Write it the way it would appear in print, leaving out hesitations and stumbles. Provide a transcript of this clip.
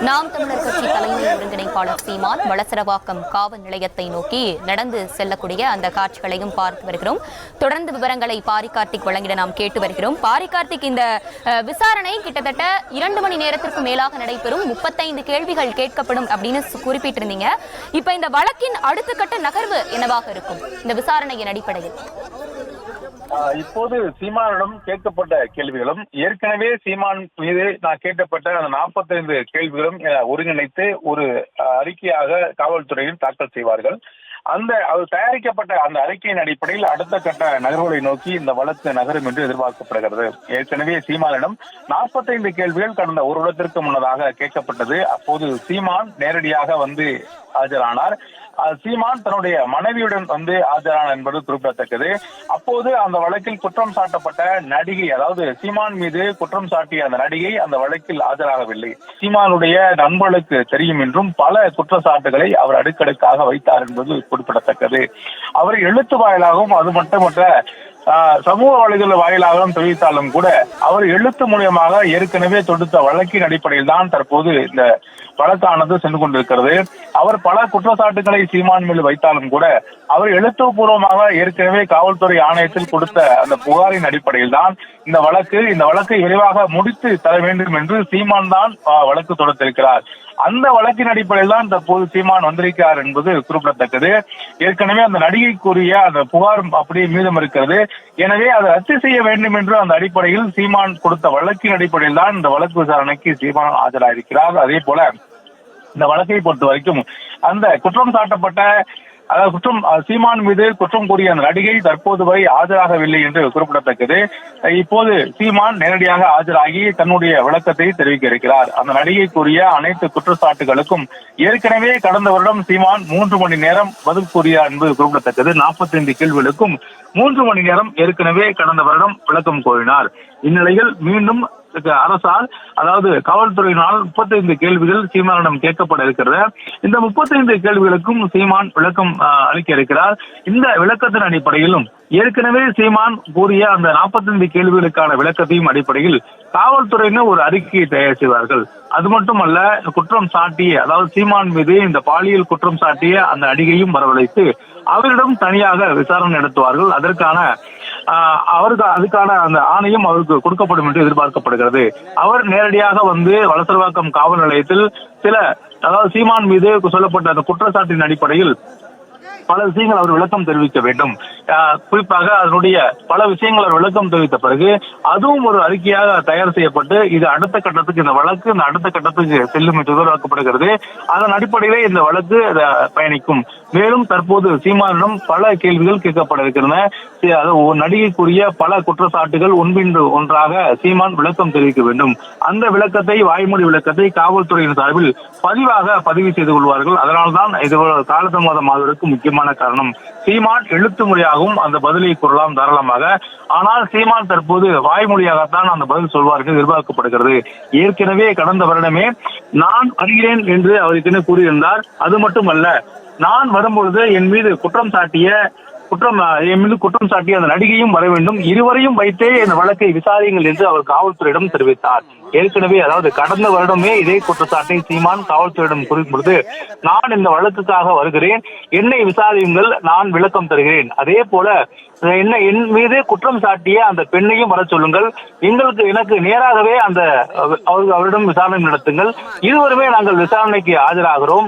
நாம் தமிழர் கட்சி தலைமை ஒருங்கிணைப்பாளர் சீமான் வளசரவாக்கம் காவல் நிலையத்தை நோக்கி நடந்து செல்லக்கூடிய அந்த காட்சிகளையும் பார்த்து வருகிறோம். தொடர்ந்து விவரங்களை பாரிகார்த்திக் வழங்கிட நாம் கேட்டு வருகிறோம். பாரிகார்த்திக், இந்த விசாரணை கிட்டத்தட்ட 2 மணி நேரத்திற்கு மேலாக நடைபெறும், 35 கேள்விகள் கேட்கப்படும் அப்படின்னு குறிப்பிட்டிருந்தீங்க. இப்ப இந்த வழக்கின் அடுத்த கட்ட நகர்வு என்னவாக இருக்கும் இந்த விசாரணையின் அடிப்படையில்? இப்போது சீமானிடம் கேட்கப்பட்ட கேள்விகளும் ஏற்கனவே சீமான் மீது நான் கேட்கப்பட்ட அந்த 45 கேள்விகளும் ஒருங்கிணைத்து ஒரு அறிக்கையாக காவல்துறையில் தாக்கல் செய்வார்கள். அது தயாரிக்கப்பட்ட அந்த அறிக்கையின் அடிப்படையில் அடுத்த கட்ட நகர்வுகளை நோக்கி இந்த வழக்கு நகரும் என்று எதிர்பார்க்கப்படுகிறது. ஏற்கனவே சீமானிடம் 45 கேள்விகள் கடந்த ஒரு வருடத்திற்கு முன்னதாக கேட்கப்பட்டது. அப்போது சீமான் நேரடியாக வந்து ஆஜரானார். சீமான் தன்னுடைய மனைவியுடன் வந்து ஆஜரானார் என்பது குறிப்பிடத்தக்கது. அப்போது அந்த வழக்கில் குற்றம் சாட்டப்பட்ட நடிகை, அதாவது சீமான் மீது குற்றம் சாட்டிய அந்த நடிகை அந்த வழக்கில் ஆஜராகவில்லை. சீமானுடைய நண்பர்களுக்கு தெரியும் என்றும் பல குற்றச்சாட்டுகளை அவர் அடுக்கடுக்காக வைத்தார் என்பது குறிப்பிடத்தக்கது. அவர் எழுத்து வாயிலாகவும் அது மட்டுமற்ற சமூக வலைதள வாயிலாகவும் தெரிவித்தாலும் கூட அவர் எழுத்து மூலியமாக ஏற்கனவே தொடுத்த வழக்கின் அடிப்படையில் தான் தற்போது இந்த வழக்கானது சென்று கொண்டிருக்கிறது. அவர் பல குற்றச்சாட்டுகளை சீமான் மீது வைத்தாலும் கூட அவர் எழுத்துப்பூர்வமாக ஏற்கனவே காவல்துறை ஆணையத்தில் கொடுத்த அந்த புகாரின் அடிப்படையில் தான் இந்த வழக்கை விரைவாக முடித்து தர வேண்டும் என்று சீமான் தான் வழக்கு தொடுத்திருக்கிறார். அந்த வழக்கின் அடிப்படையில் தான் தற்போது சீமான் வந்திருக்கிறார் என்பது குறிப்பிடத்தக்கது. ஏற்கனவே அந்த நடிகைக்குரிய அந்த புகார் அப்படியே மீதம் இருக்கிறது. எனவே அதை ரத்து செய்ய வேண்டும் என்று அந்த அடிப்படையில் சீமான் கொடுத்த வழக்கின் அடிப்படையில் தான் இந்த வழக்கு விசாரணைக்கு சீமான் ஆஜராயிருக்கிறார். அதே போல இந்த வழக்கை பொறுத்த வரைக்கும் அந்த குற்றம் சாட்டப்பட்ட சீமான் மீது குற்றம் கூறிய அந்த நடிகை தற்போது வரை ஆஜராகவில்லை என்று குறிப்பிடத்தக்கது. இப்போது சீமான் நேரடியாக ஆஜராகி தன்னுடைய விளக்கத்தை தெரிவிக்க இருக்கிறார். அந்த நடிகை கூறிய அனைத்து குற்றச்சாட்டுகளுக்கும் ஏற்கனவே கடந்த வருடம் சீமான் 3 மணி நேரம் பதில் கூறியார் என்பது குறிப்பிடத்தக்கது. 45 கேள்விகளுக்கும் 3 மணி நேரம் ஏற்கனவே கடந்த வருடம் விளக்கம் கோரினார். இந்நிலையில் மீண்டும் அரசால், அதாவது காவல்துறையினால் 35 கேள்விகள் சீமானிடம் கேட்கப்பட இருக்கிறது. இந்த 35 கேள்விகளுக்கும் சீமான் விளக்கம் அளிக்க இருக்கிறார். இந்த விளக்கத்தின் அடிப்படையிலும் ஏற்கனவே சீமான் கூறிய அந்த 45 கேள்விகளுக்கான விளக்கத்தையும் அடிப்படையில் காவல்துறையினர் ஒரு அறிக்கையை தயார் செய்வார்கள். அது மட்டுமல்ல, குற்றம் சாட்டிய, அதாவது சீமான் மீது இந்த பாலியல் குற்றம் சாட்டிய அந்த நடிகையும் வரவழைத்து அவரிடம் தனியாக விசாரணை நடத்துவார்கள். அதுக்கான அந்த ஆணையம் அவருக்கு கொடுக்கப்படும் என்று எதிர்பார்க்கப்படுகிறது. அவர் நேரடியாக வந்து வளசரவாக்கம் காவல் நிலையத்தில் அதாவது சீமான் மீது சொல்லப்பட்ட அந்த குற்றச்சாட்டின் அடிப்படையில் பல விஷயங்கள் அவர் விளக்கம் தெரிவிக்க வேண்டும். குறிப்பாக அதனுடைய பல விஷயங்கள் அவர் விளக்கம் தெரிவித்த பிறகு அதுவும் ஒரு அறிக்கையாக தயார் செய்யப்பட்டு இது அடுத்த கட்டத்துக்கு, இந்த வழக்கு இந்த அடுத்த கட்டத்துக்கு செல்லும் என்று எதிர்பார்க்கப்படுகிறது. அதன் அடிப்படையிலே இந்த வழக்கு பயணிக்கும். மேலும் தற்போது சீமானிடம் பல கேள்விகள் கேட்கப்பட இருக்கின்றன. நடிகைக்குரிய பல குற்றச்சாட்டுகள் ஒன்றின்று ஒன்றாக சீமான் விளக்கம் தெரிவிக்க வேண்டும். அந்த விளக்கத்தை, வாய்மொழி விளக்கத்தை காவல்துறையின் சார்பில் பதிவு செய்து கொள்வார்கள். அதனால்தான் இது காலதாமதம் ஆவதற்கு முக்கியமான காரணம். சீமான் எழுத்து மொழியாகவும் அந்த பதிலை கூறலாம் தாராளமாக. ஆனால் சீமான் தற்போது வாய்மொழியாகத்தான் அந்த பதில் சொல்வார்கள் எதிர்பார்க்கப்படுகிறது. ஏற்கனவே கடந்த வருடமே நான் வருகிறேன் என்று அவருக்கு கூறியிருந்தார். அது மட்டுமல்ல, நான் வரும்பொழுது என் மீது குற்றம் சாட்டிய அந்த நடிகையும் வர வேண்டும், இருவரையும் வைத்தே இந்த வழக்கை விசாரியுங்கள் என்று அவர் காவல்துறையிடம் தெரிவித்தார். ஏற்கனவே, அதாவது கடந்த வருடமே இதே குற்றச்சாட்டை சீமான் காவல்துறையிடம் கூறும் பொழுது, நான் இந்த வழக்குக்காக வருகிறேன், என்னை விசாரியுங்கள், நான் விளக்கம் தருகிறேன், அதே போல என் மீது குற்றம் சாட்டிய அந்த பெண்ணையும் வர சொல்லுங்கள், எனக்கு நேராகவே அவரிடம் விசாரணை நடத்துங்கள், இருவருமே நாங்கள் விசாரணைக்கு ஆஜராகிறோம்,